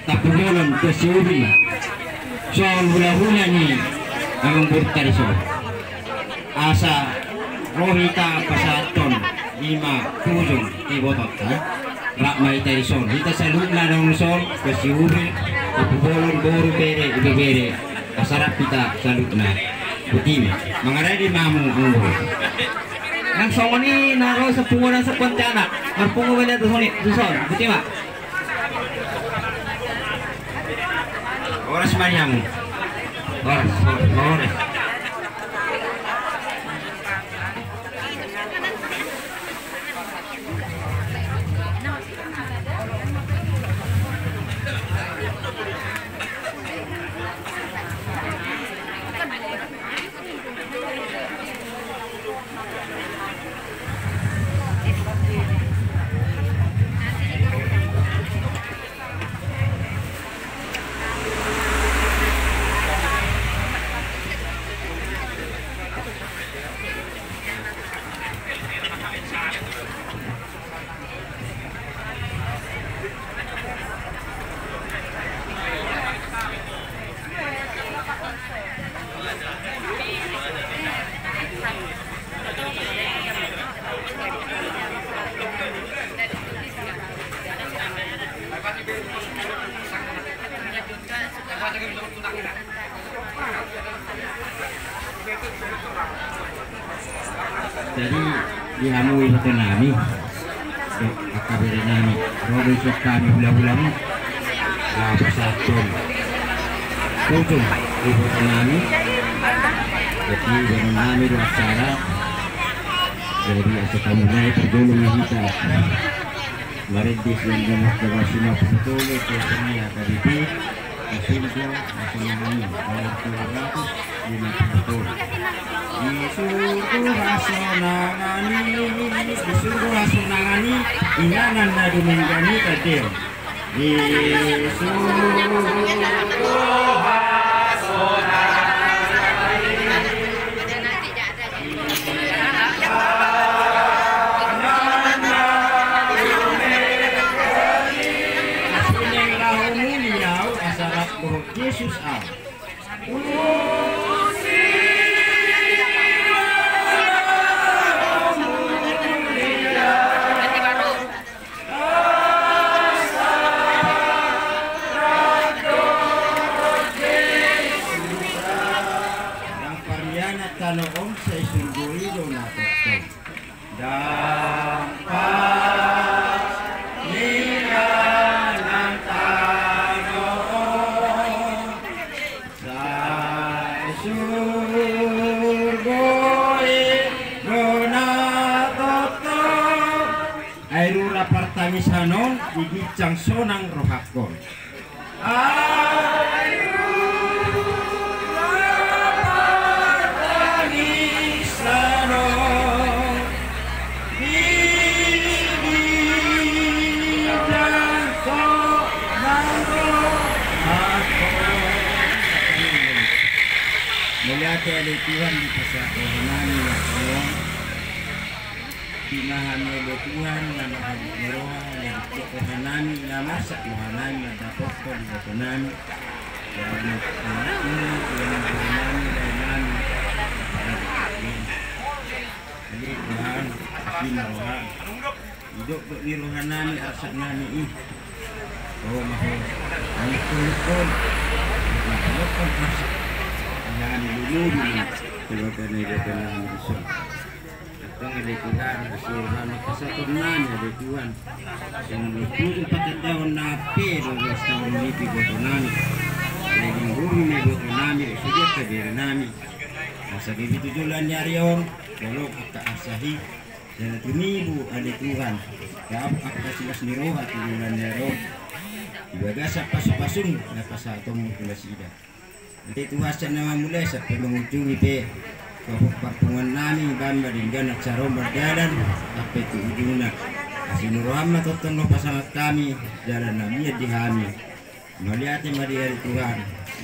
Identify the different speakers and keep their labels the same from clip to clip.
Speaker 1: tapulolon kesiubi soal hula-hula ni ang burtariso asa rohita pasaton 5-7 tibotot rak mai tarison kita salut na ng sol kesiubi tapulolon boru bere ibebere asarap kita salut na putin mangaray di mamu ang nang songo ni naro sa pungunan sa Pontianak marpungo wala to soni suson puti ma oras mariamu oras jadi dihamui itu nami akabere nami rodo sok kami hula-hula mu pasaton tutung ibu nami jadi dengan nami dua cara jadi asa kamu naik perjalanan kita maridis dan jenis kewasina petole kesenia karibi kasinto nasionalnya nomor 250 disuruh hasunangani inanan na dumenggani kadeo disuruh Yesus Om sa isungguri do natotong dapat nila ng Panginoon sa isungguri do natotong ay rula partangisanon igitsang sonang rohakon Melihat oleh Tuhan di pasakohanan ya Allah pinahan oleh Tuhan nama hadis meroha yang kohanan nama sakohanan yang dapat kau di kohanan yang anak ini yang kohanan dan nami jadi Tuhan pinaroha hidup di rohanani asak nami ini oh mahal ini kulukun kulukun asak jangan dulu keluarga negara Indonesia datang dari Tuhan keseluruhan kesatuan dari Tuhan yang berpuluh 4 tahun napi 12 tahun lipi botonami dari bumi botonami sudah kabir nami masa bibi tujulan nyarion kalau akka asahi dan tunibu ada Tuhan kaap akka silas niroha tujulan nyarion ibaga sa pasu-pasun na pasatong kulasida. Nanti tuasan nama mulai sa pengunjung itu keperpungan nami ban maringgan at sarom berjalan sampai ke ujungnya. Sinuruham natotong no pasangat kami jalan nami at dihami. Malihat mari hari Tuhan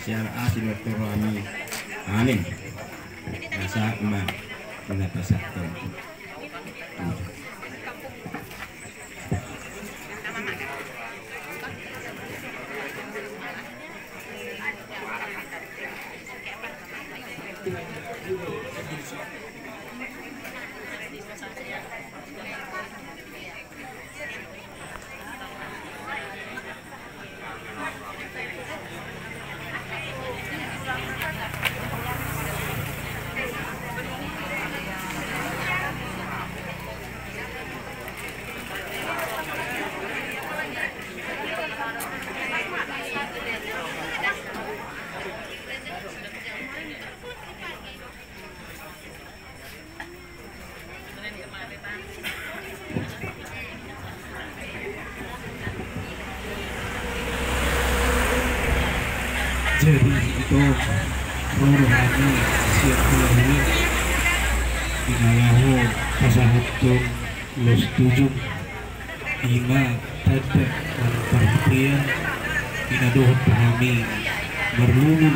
Speaker 1: siara asin waktu kami. Amin. Nasa iman pinapasaktan.
Speaker 2: Jadi itu rohani sirkulasi inayahu pasahatun los tujuh ima tada dan perhatian inadohot kami berlulun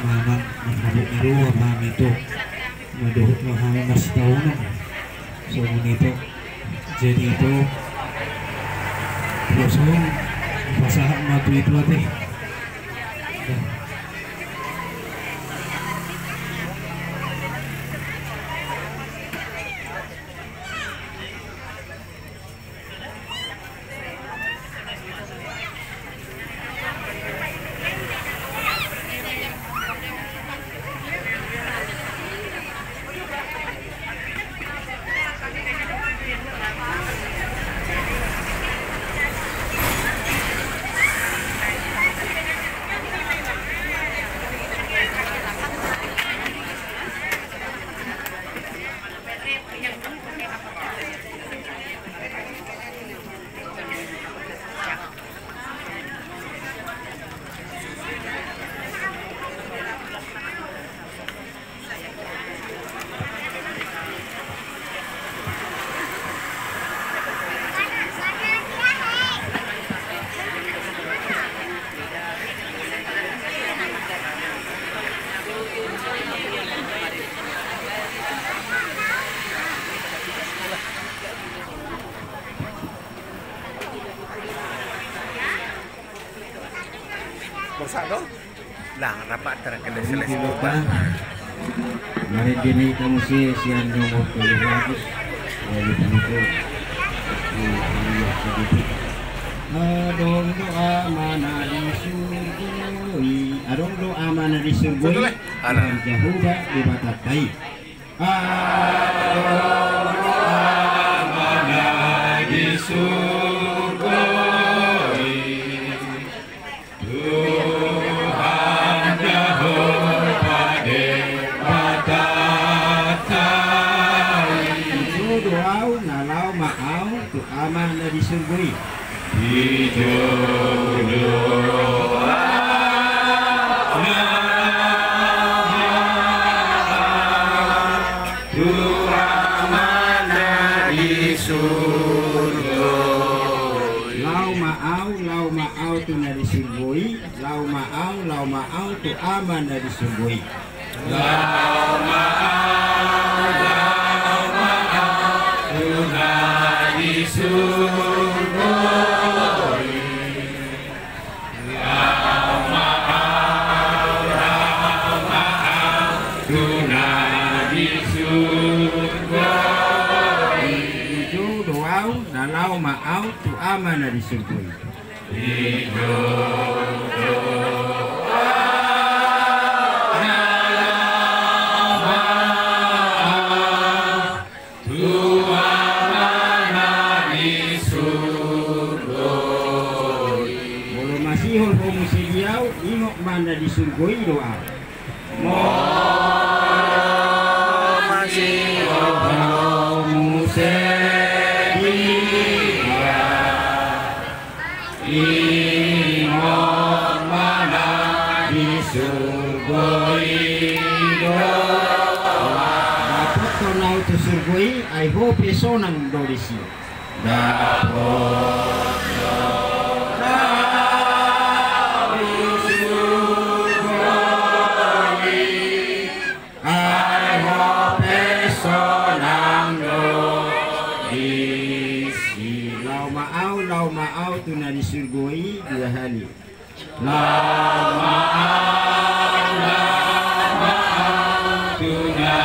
Speaker 2: mamat menghabuk iruh kami itu madohot kami mas tahunan so itu jadi itu proses pasahat matu itu ate.
Speaker 3: Bosa dong? Lah, rapat terkena selesai.
Speaker 1: Mari dini kamu siang nomor 700 lalu itu adong doa mana disurgoi adong doa mana disurgoi alam jahuda di batat baik adong doa mana disurgoi aman dari surgoi hijau doa Tuhan dari surga lau maau tu dari surgoi lau maau tu aman dari surgoi lau maau Tuhan di surgoi lau maau Tuhan di surgoi hijau doau dan lau maau tu aman di surgoi hijau mana di surgoi doa masih mana di surgoi doa dapat tonau tu surgoi I hope sonang dorisi dapat lau maau tu na di surgoi dua hari lau maau tu na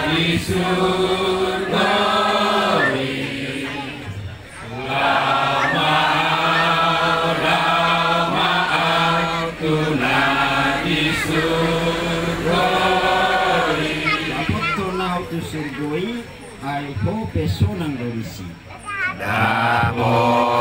Speaker 1: di surgoi lau maau tu na di surgoi dapat tonau tu surgoi ai ho pesonang dorisi Dapot